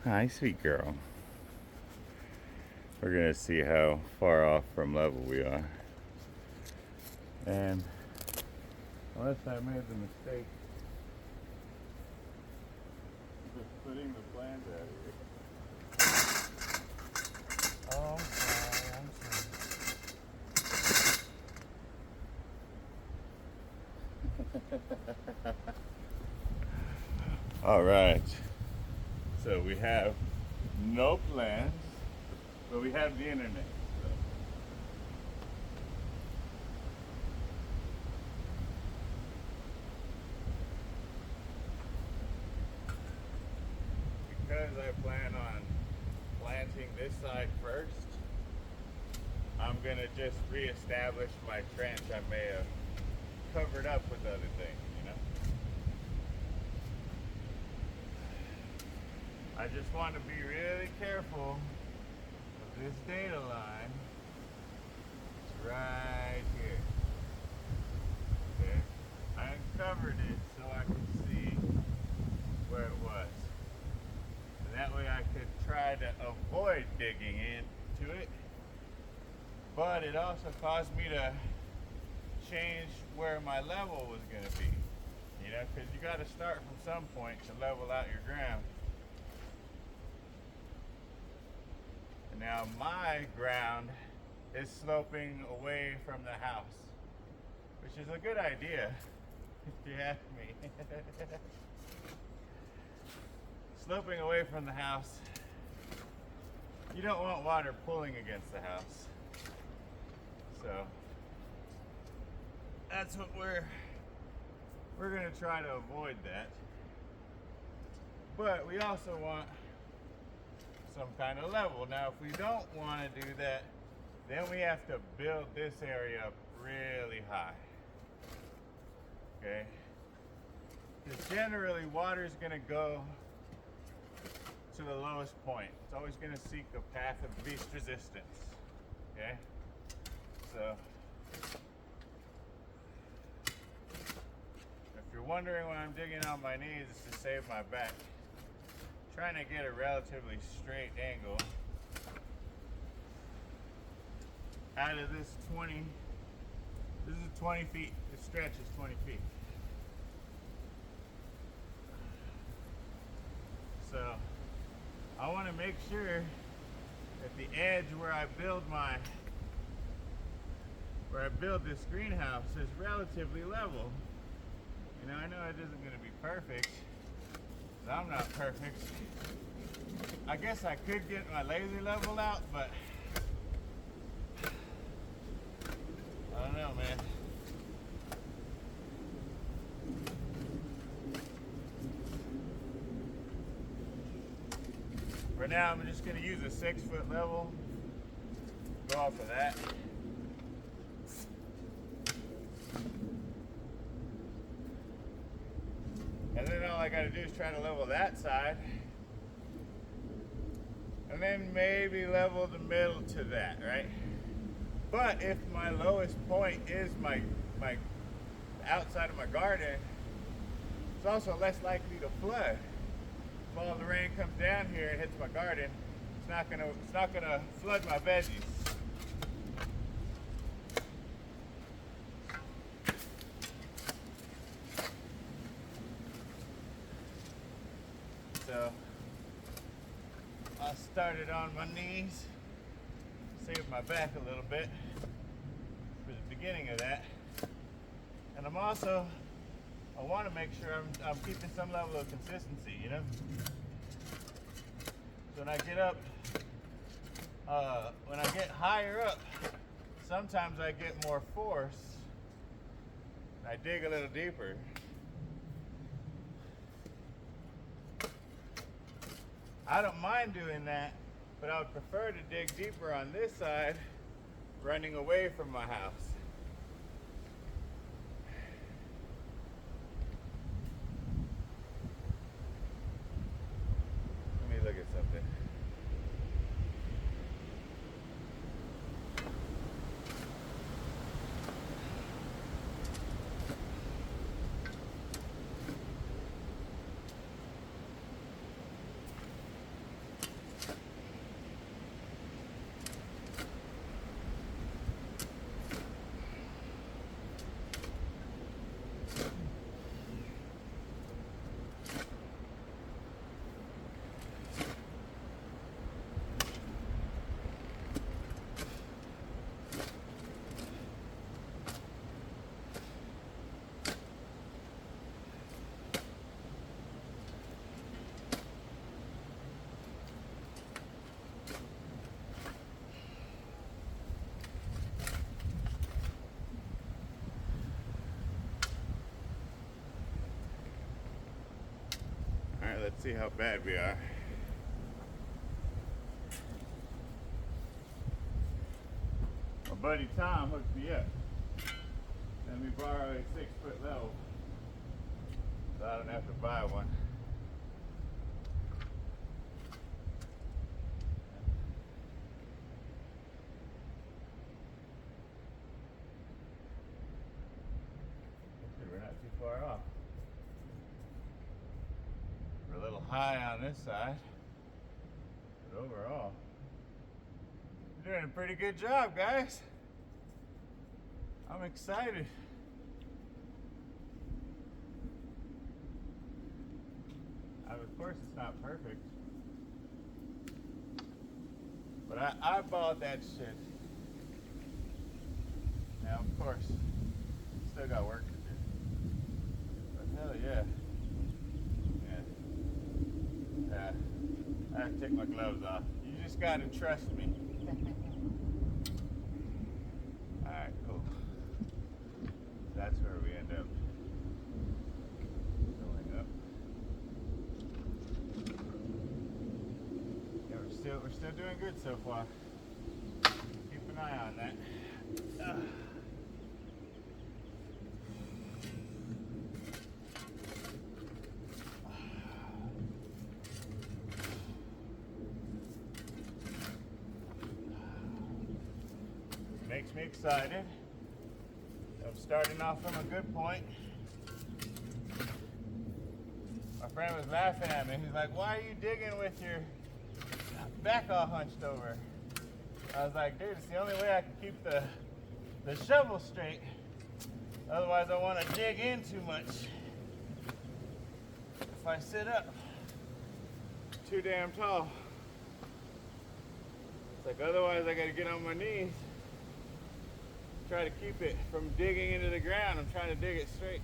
Hi, sweet girl. We're gonna see how far off from level we are. And unless I made the mistake of putting the plans out here. Oh, I'm sorry, I'm sorry. All right. So we have no plans, but we have the internet. So. Because I plan on planting this side first, I'm gonna just reestablish my trench I may have covered up with other things, you know? I just want to be really careful of this data line. It's right here. Okay? I uncovered it so I could see where it was. And that way I could try to avoid digging into it. But it also caused me to change where my level was going to be. You know, because you got to start from some point to level out your ground. And now my ground is sloping away from the house, which is a good idea, if you ask me. Sloping away from the house, you don't want water pulling against the house. So that's what we're going to try to avoid that. But we also want some kind of level. Now, if we don't want to do that, then we have to build this area up really high. Okay? Because generally, water is going to go to the lowest point. It's always going to seek a path of least resistance. Okay? So, if you're wondering why I'm digging on my knees, it's to save my back. Trying to get a relatively straight angle out of this 20. This is 20 feet. The stretch is 20 feet. So I want to make sure that the edge where I build this greenhouse is relatively level. You know, I know it isn't going to be perfect. I'm not perfect. I guess I could get my laser level out, but I don't know, man. For now, I'm just going to use a 6-foot level. Go off of that. And then all I got to do is try to level that side. And then maybe level the middle to that, right? But if my lowest point is my outside of my garden, it's also less likely to flood. If all the rain comes down here and hits my garden, it's not gonna flood my veggies. So I started on my knees, saved my back a little bit for the beginning of that. And I want to make sure I'm keeping some level of consistency, you know? So when I get up, when I get higher up, sometimes I get more force. I dig a little deeper. I don't mind doing that, but I would prefer to dig deeper on this side, running away from my house. Let me look at something. Alright, let's see how bad we are. My buddy Tom hooked me up. Let me borrow a 6-foot level so I don't have to buy one. We're not too far off. We're a little high on this side, but overall, we're doing a pretty good job, guys. I'm excited. Of course, it's not perfect, but I bought that shit. Now, of course, still got work to do. But hell yeah. Yeah. I have to take my gloves off. You just gotta trust me. Alright, cool. That's where we end up. Going up. Yeah, we're still doing good so far. Keep an eye on that. Makes me excited. I'm starting off from a good point. My friend was laughing at me. He's like, "Why are you digging with your back all hunched over?" I was like, "Dude, it's the only way I can keep the shovel straight. Otherwise, I want to dig in too much. If I sit up too damn tall, it's like otherwise I got to get on my knees. Try to keep it from digging into the ground. I'm trying to dig it straight."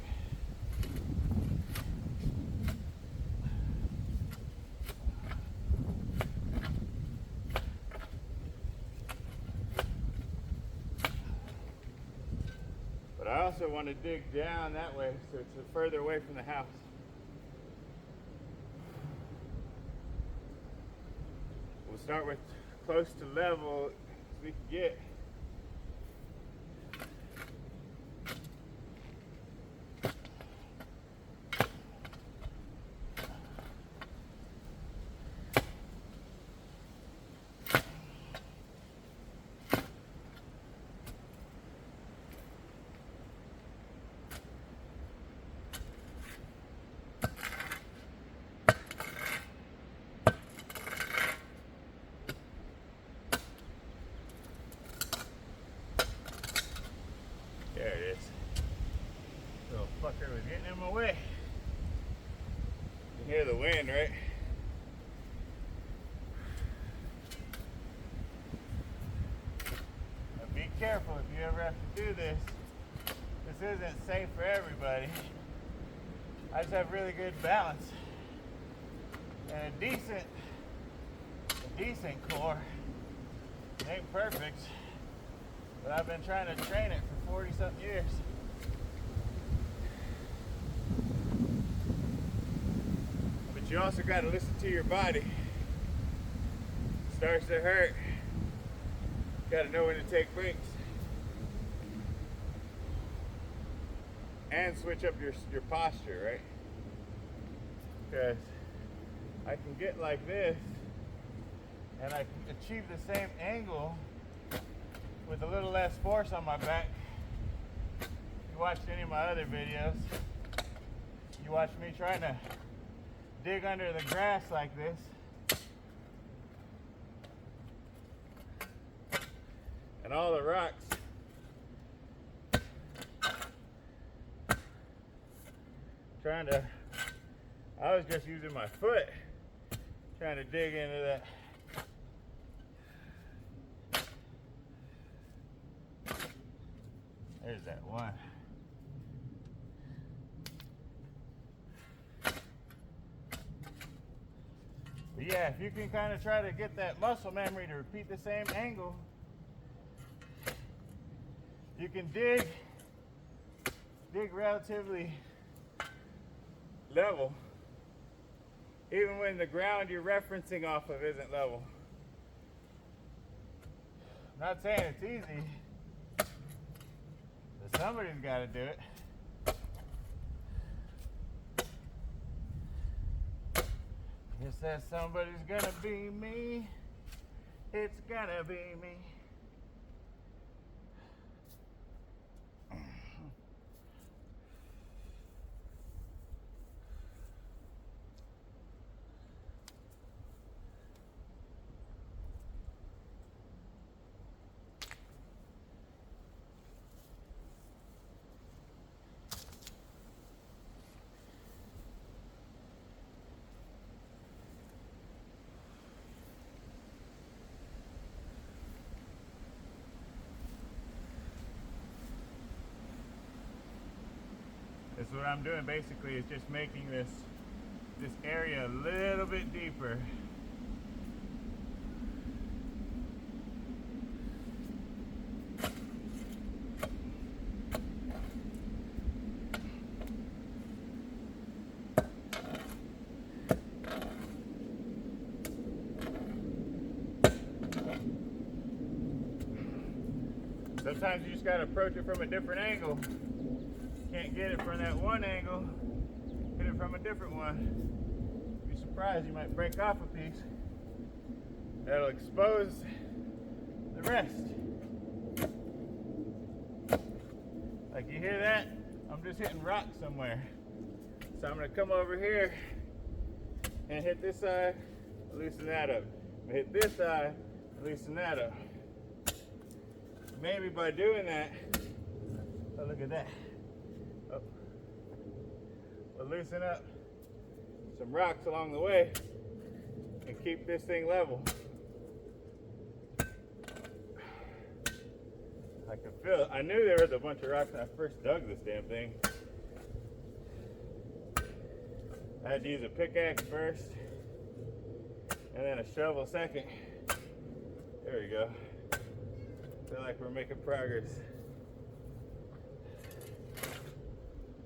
But I also want to dig down that way so it's further away from the house. We'll start with close to level as we can get. There it is. Little fucker was getting in my way. You can hear the wind, right? Now be careful if you ever have to do this. This isn't safe for everybody. I just have really good balance and a decent core. It ain't perfect, but I've been trying to train it for 40-something years. But you also got to listen to your body. It starts to hurt. You got to know when to take breaks. And switch up your posture, right? Because I can get like this, and I can achieve the same angle with a little less force on my back. If you watched any of my other videos, you watched me trying to dig under the grass like this. And all the rocks I was just using my foot trying to dig into that. There's that one. But yeah, if you can kind of try to get that muscle memory to repeat the same angle, you can dig relatively level Even when the ground you're referencing off of isn't level. I'm not saying it's easy, but somebody's got to do it. Guess that somebody's gonna be me. It's gonna be me. This is what I'm doing basically, is just making this area a little bit deeper. Sometimes you just gotta approach it from a different angle. Can't get it from that one angle, hit it from a different one. You'd be surprised, you might break off a piece. That'll expose the rest. Like, you hear that? I'm just hitting rock somewhere. So I'm gonna come over here and hit this side, loosen that up. Hit this side, loosen that up. Maybe by doing that, oh, look at that. Oh. We'll loosen up some rocks along the way and keep this thing level. I can feel it. I knew there was a bunch of rocks when I first dug this damn thing. I had to use a pickaxe first and then a shovel second. There we go. Feel like we're making progress.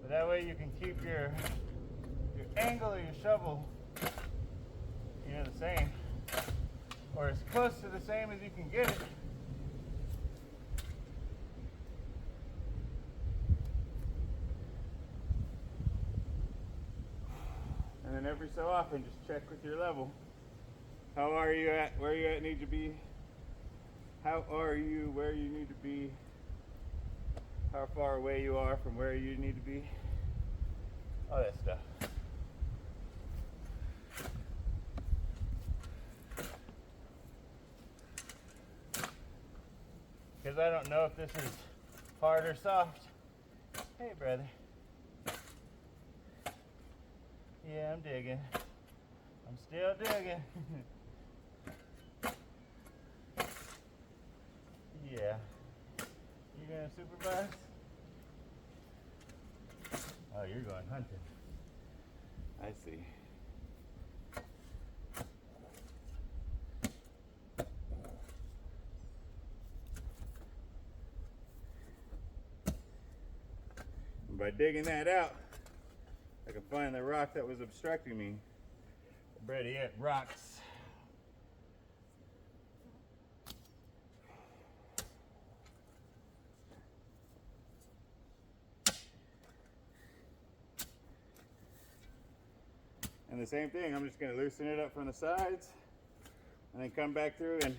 But that way you can keep your angle of your shovel, the same, or as close to the same as you can get it. And then every so often, just check with your level. How are you at? Where you at need to be? How are you where you need to be? How far away you are from where you need to be? All that stuff. Because I don't know if this is hard or soft. Hey, brother. Yeah, I'm digging. I'm still digging. Yeah. You gonna supervise? Oh, you're going hunting. I see. And by digging that out, I can find the rock that was obstructing me. Better yet, rocks. And the same thing, I'm just going to loosen it up from the sides and then come back through and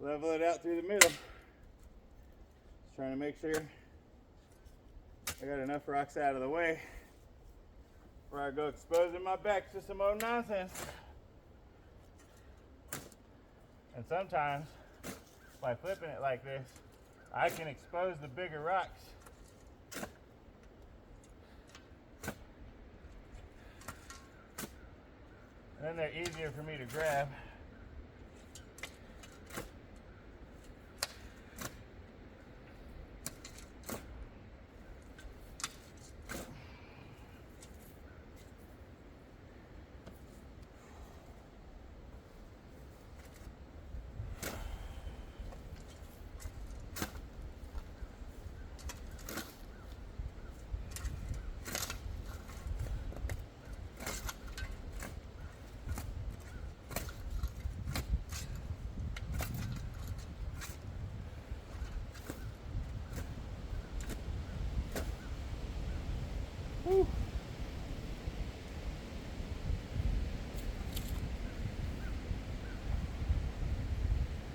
level it out through the middle. Just trying to make sure I got enough rocks out of the way before I go exposing my back to some old nonsense. And sometimes, by flipping it like this, I can expose the bigger rocks. And then they're easier for me to grab.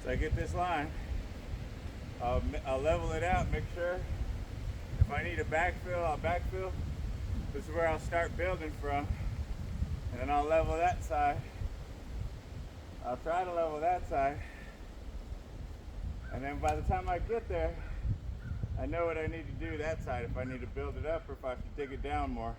So I get this line, I'll level it out, make sure if I need a backfill, I'll backfill. This is where I'll start building from, and then I'll level that side. I'll try to level that side, and then by the time I get there, I know what I need to do that side, if I need to build it up or if I have to dig it down more.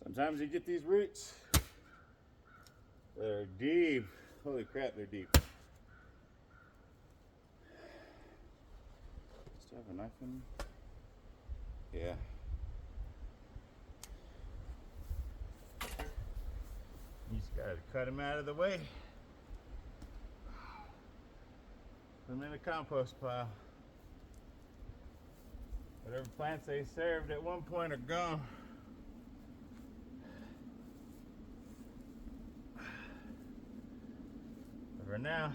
Sometimes you get these roots that are deep. Holy crap, they're deep. Still have a knife in there? Yeah. You just gotta cut them out of the way. Put them in a compost pile. Whatever plants they served at one point are gone. For now,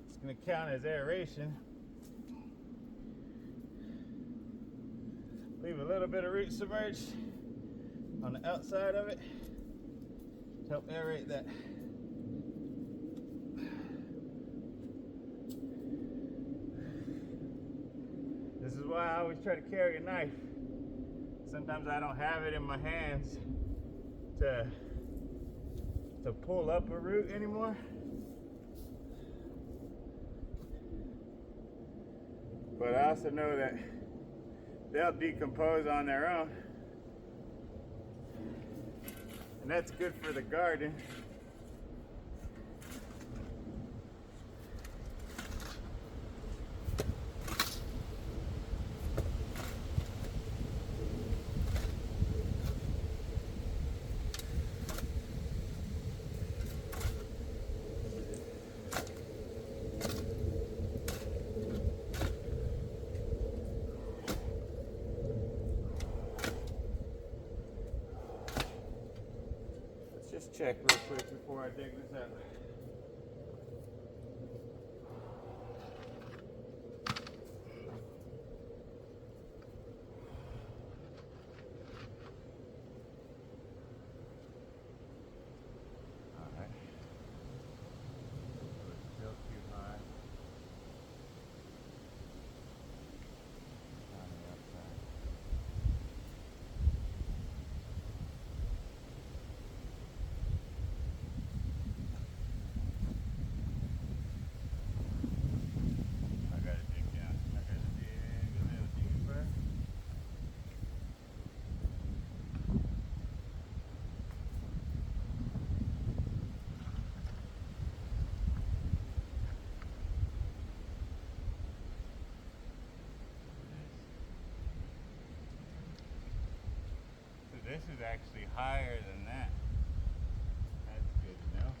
it's going to count as aeration. Leave a little bit of root submerged on the outside of it to help aerate that. This is why I always try to carry a knife. Sometimes I don't have it in my hands to pull up a root anymore. But I also know that they'll decompose on their own. And that's good for the garden. Just check real quick before I dig this out. All right. Still too high. On the outside. This is actually higher than that. That's good to know.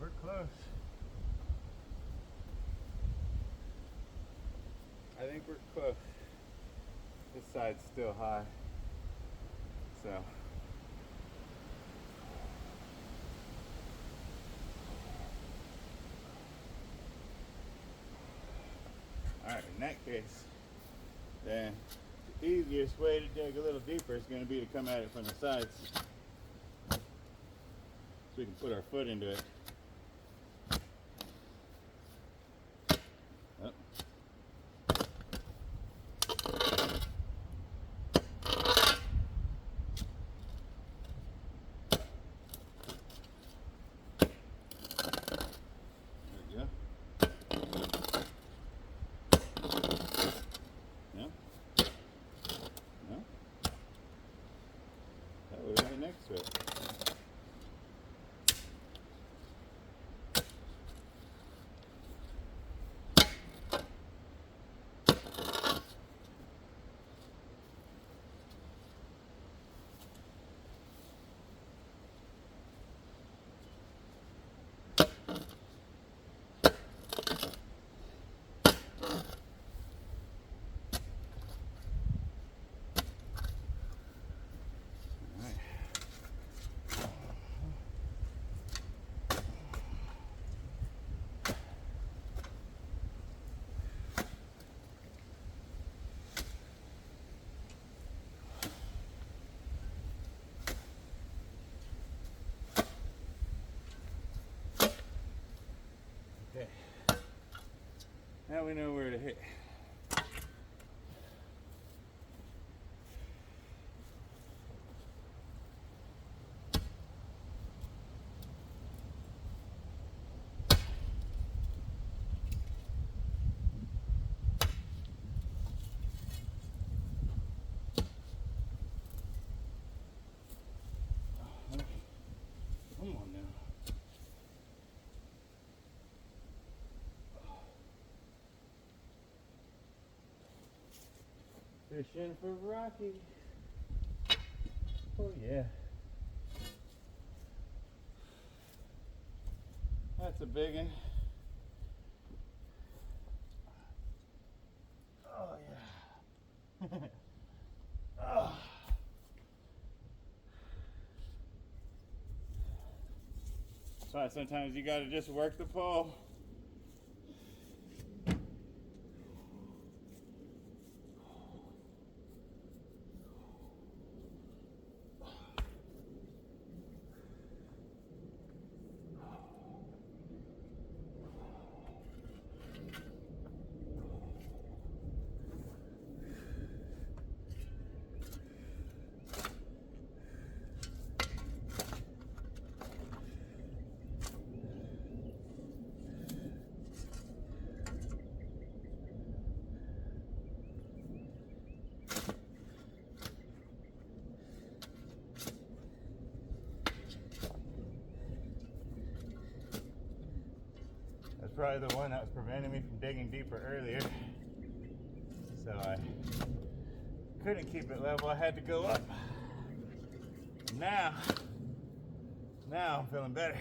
We're close. I think we're close. This side's still high. So. Alright, in that case, then the easiest way to dig a little deeper is going to be to come at it from the sides. So we can put our foot into it. Oh. Next to it. Now we know where to hit. Come on now. Fishing for Rocky. Oh yeah. That's a big one. Oh yeah. Oh. That's why sometimes you gotta just work the pole. That's probably the one that was preventing me from digging deeper earlier. So I couldn't keep it level. I had to go up. Now I'm feeling better.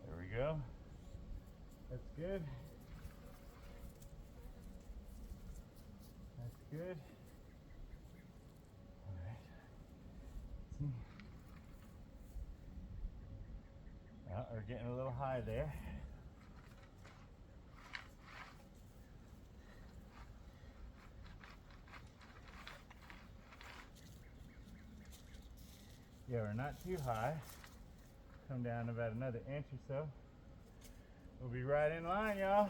There we go. That's good. That's good. All right. Well, we're getting a little high there. Yeah, we're not too high. Come down about another inch or so. We'll be right in line, y'all.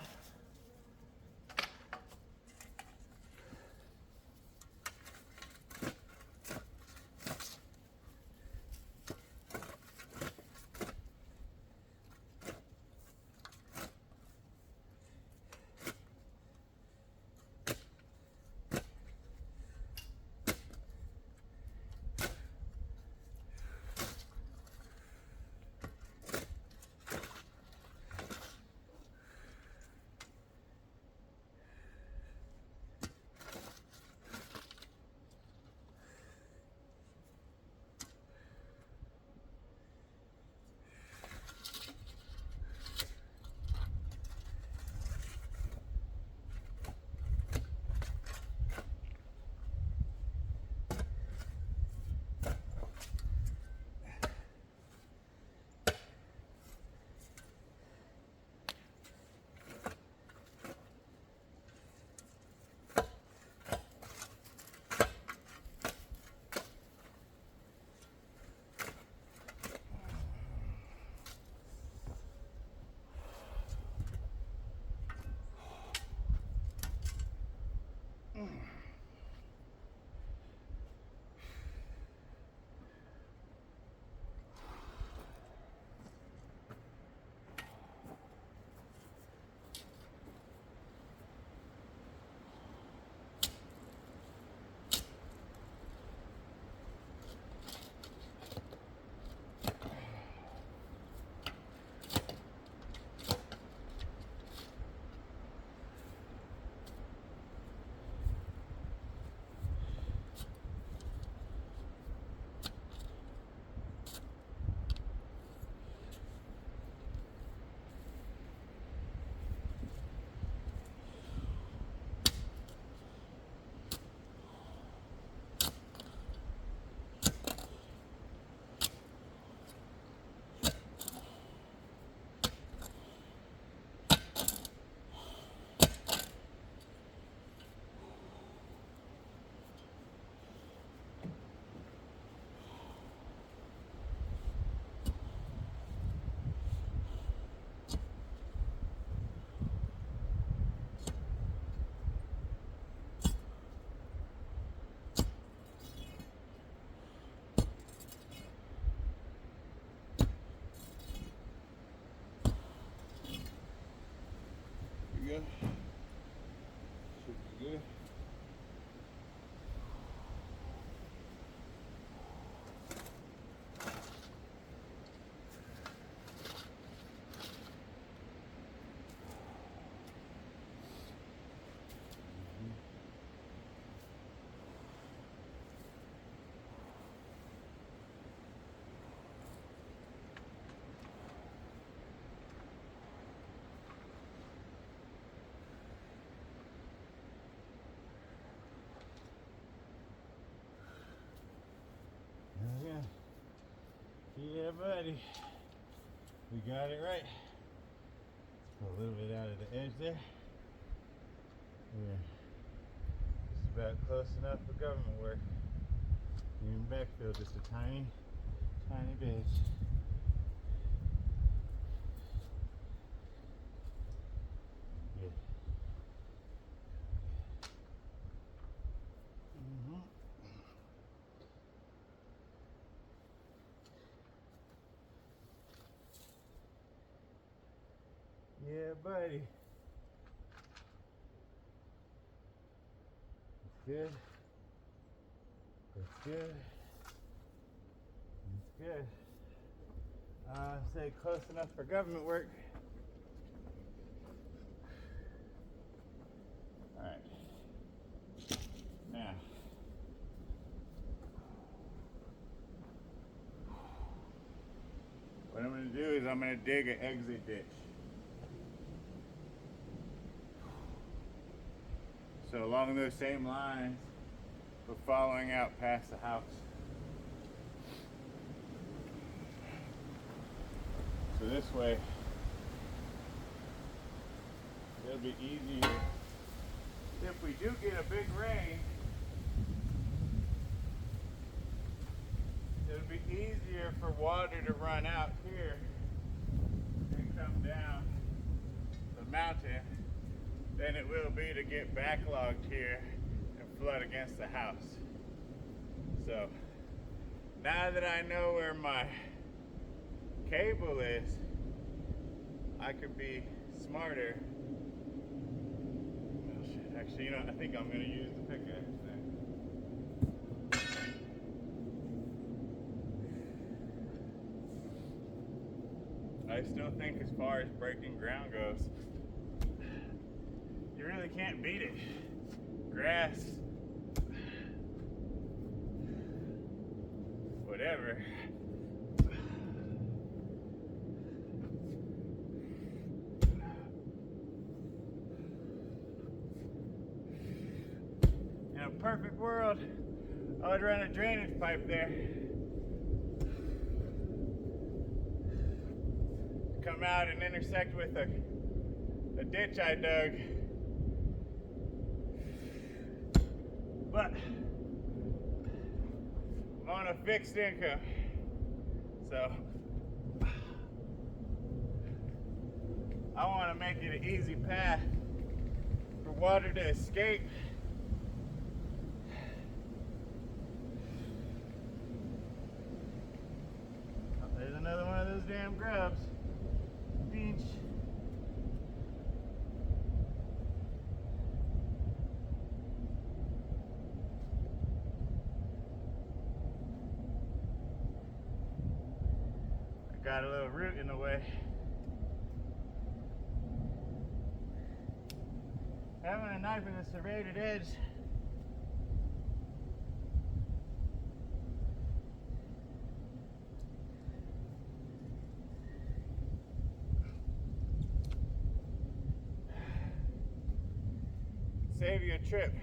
Yeah, buddy. We got it right. Let's pull a little bit out of the edge there. Yeah. Just about close enough for government work. Even backfill, just a tiny, tiny bit. Yeah. Yeah, buddy. That's good. That's good. That's good. Say close enough for government work. All right. Now, what I'm going to do is I'm going to dig an exit ditch. So along those same lines, we're following out past the house. So this way, it'll be easier. If we do get a big rain, it'll be easier for water to run out here and come down the mountain than it will be to get backlogged here and flood against the house. So now that I know where my cable is, I could be smarter. Actually, I think I'm going to use the pickaxe thing. I still think as far as breaking ground goes, you really can't beat it. Grass, whatever. In a perfect world, I would run a drainage pipe there. Come out and intersect with a ditch I dug. But I'm on a fixed income, so I want to make it an easy path for water to escape. Oh, there's another one of those damn grubs. Beach. I got a little root in the way. Having a knife in a serrated edge. Save you a trip.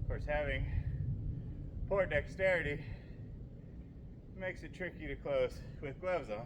Of course, having poor dexterity makes it tricky to close with gloves on.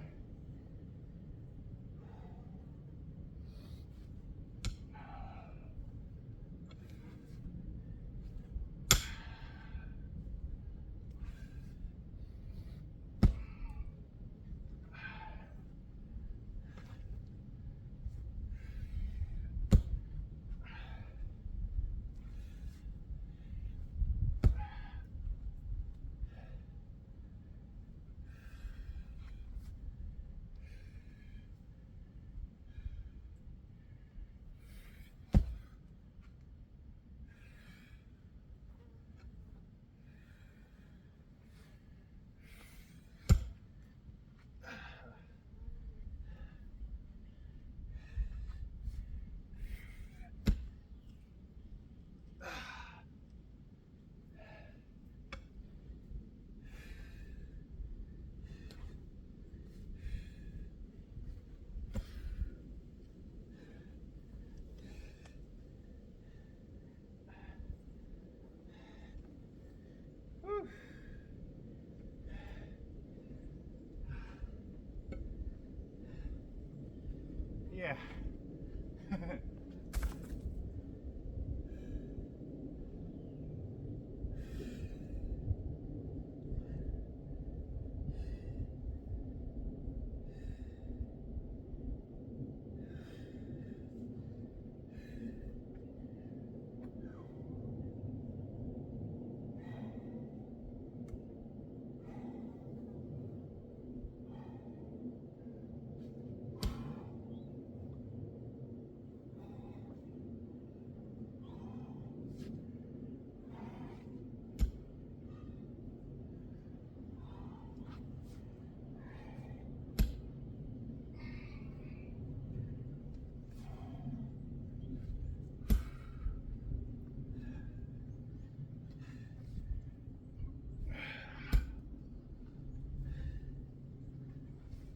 Yeah.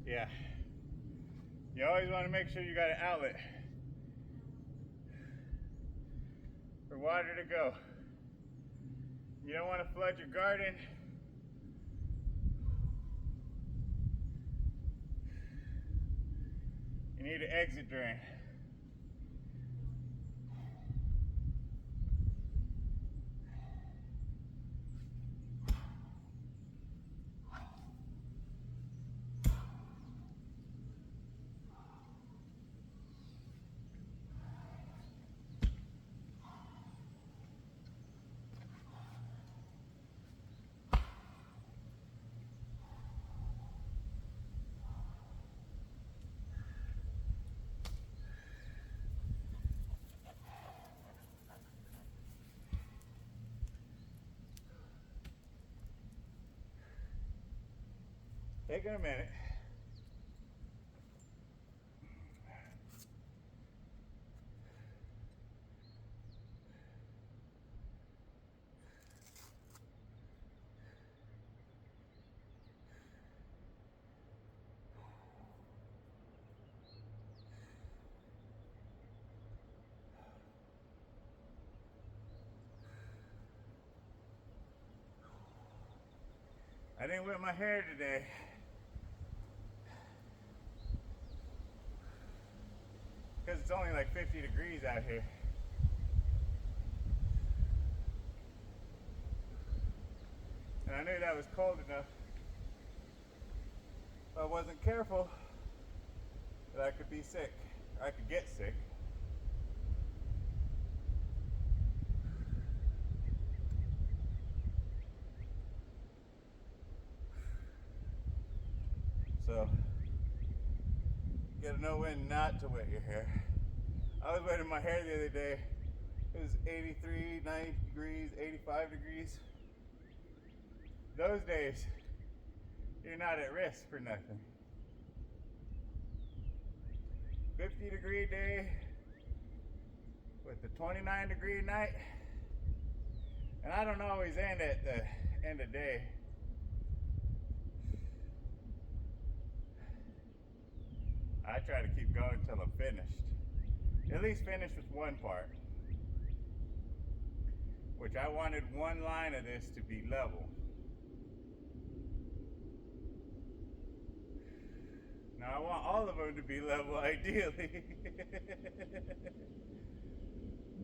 Yeah. You always want to make sure you got an outlet for water to go. You don't want to flood your garden. You need an exit drain. Taking a minute. I didn't whip my hair today because it's only like 50 degrees out here. And I knew that was cold enough. If I wasn't careful, that I could be sick. I could get sick. So, you gotta know when not to wet your hair. I was wetting my hair the other day. It was 83, 90 degrees, 85 degrees. Those days, you're not at risk for nothing. 50-degree day with the 29-degree night. And I don't always end at the end of day. I try to keep going until I'm finished. At least finished with one part. Which I wanted one line of this to be level. Now I want all of them to be level ideally.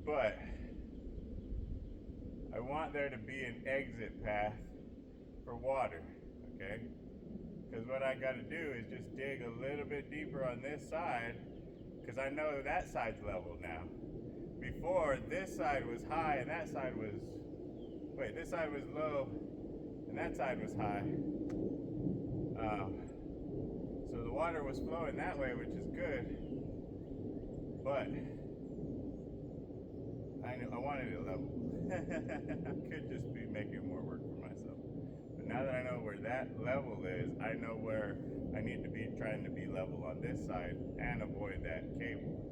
But I want there to be an exit path for water, okay? Because what I got to do is just dig a little bit deeper on this side, because I know that side's level now. Before, this side was high and that side was, this side was low and that side was high. So the water was flowing that way, which is good, but I wanted it level. I could just be making more work for myself. But now that I know where that level is, I know where I need to be trying to be level on this side and avoid that cable.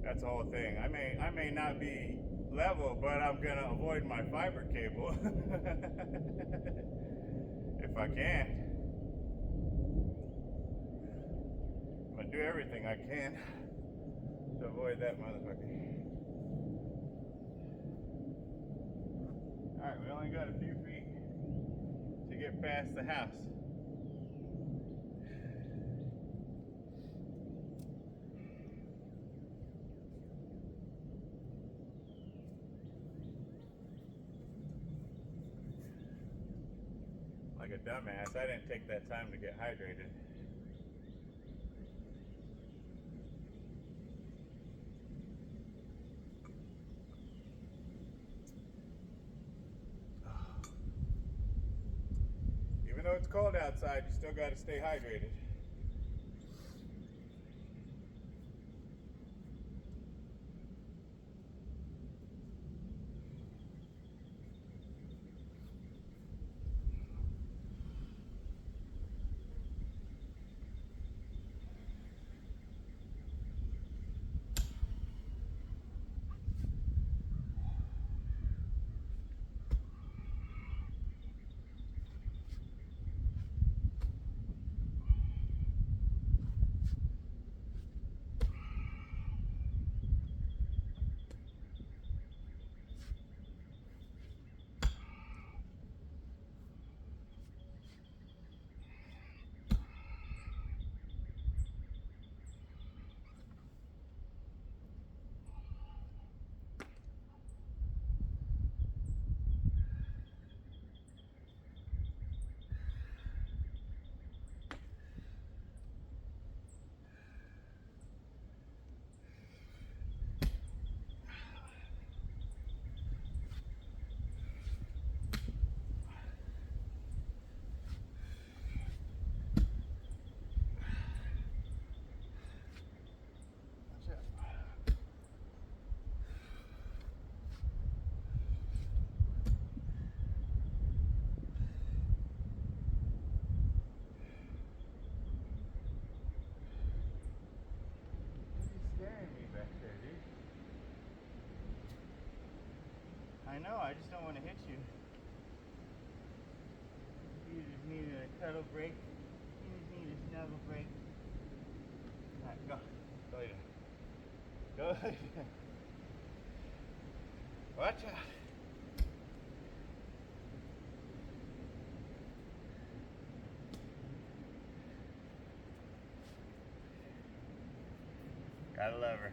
That's the whole thing. I may not be level, but I'm gonna avoid my fiber cable if I can. I'm gonna do everything I can to avoid that motherfucker. Alright, we only got a few feet to get past the house. dumbass. I didn't take that time to get hydrated. Even though it's cold outside, you still got to stay hydrated. I know, I just don't want to hit you. You just need a cuddle break. You just need a snuggle break. Alright, go. Go lay down. Go lay down. Watch out. Gotta love her.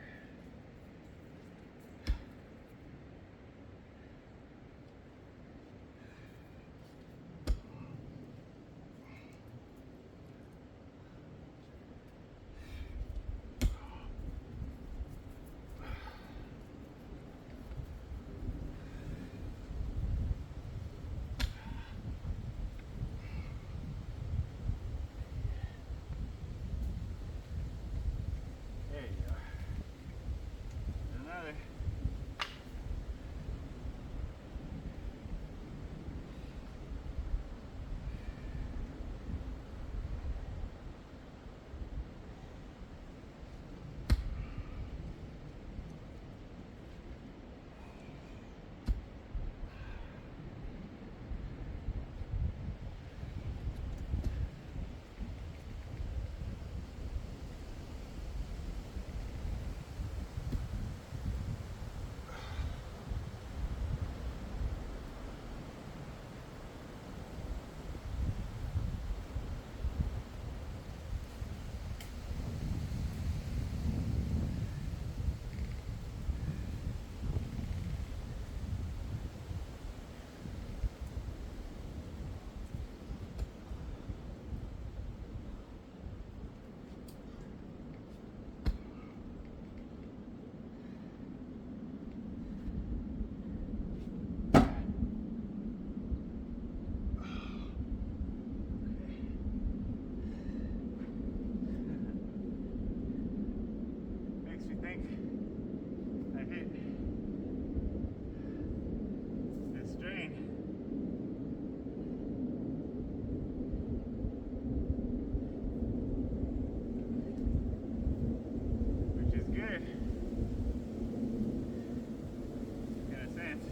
There you go. Another. Makes me think I hit the strain. Which is good in a sense.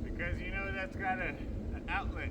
Because you know that's got an outlet.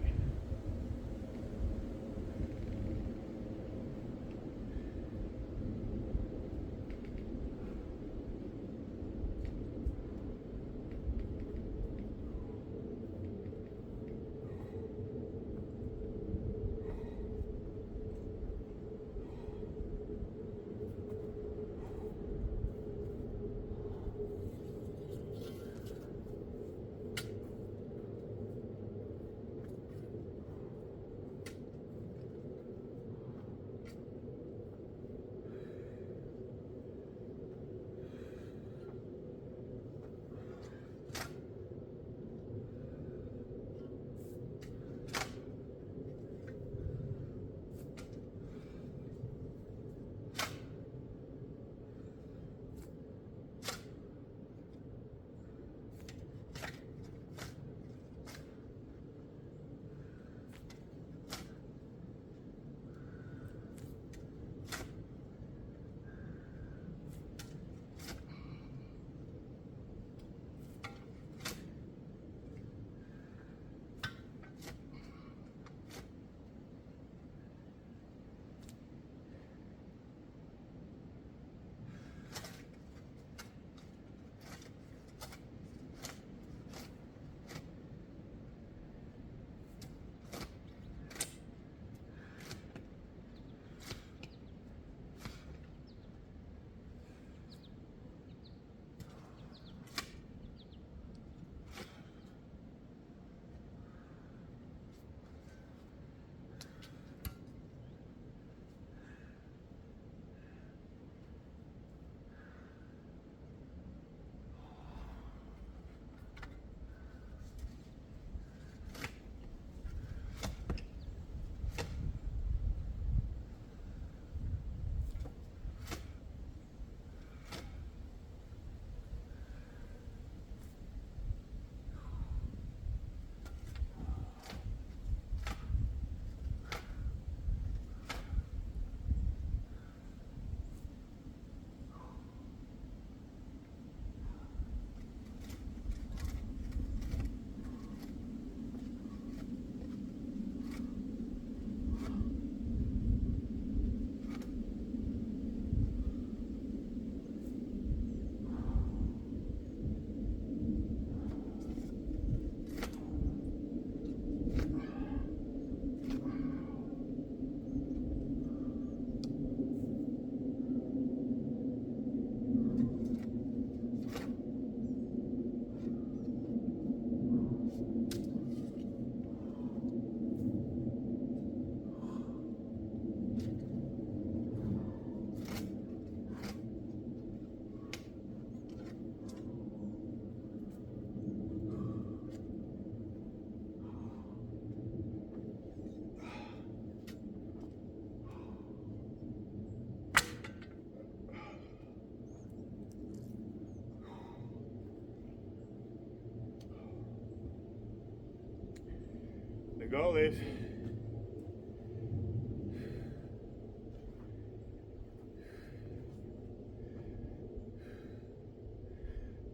goal is.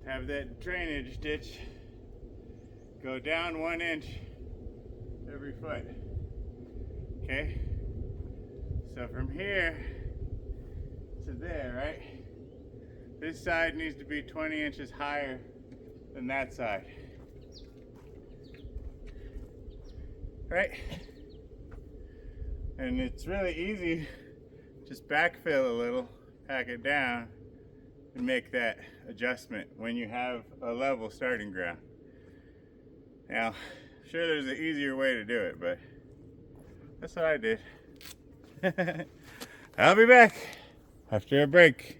To have that drainage ditch go down 1 inch every foot. Okay? So from here to there, right? This side needs to be 20 inches higher than that side. Right? And it's really easy. Just backfill a little, pack it down, and make that adjustment when you have a level starting ground. Now, sure there's an easier way to do it, but that's what I did. I'll be back after a break.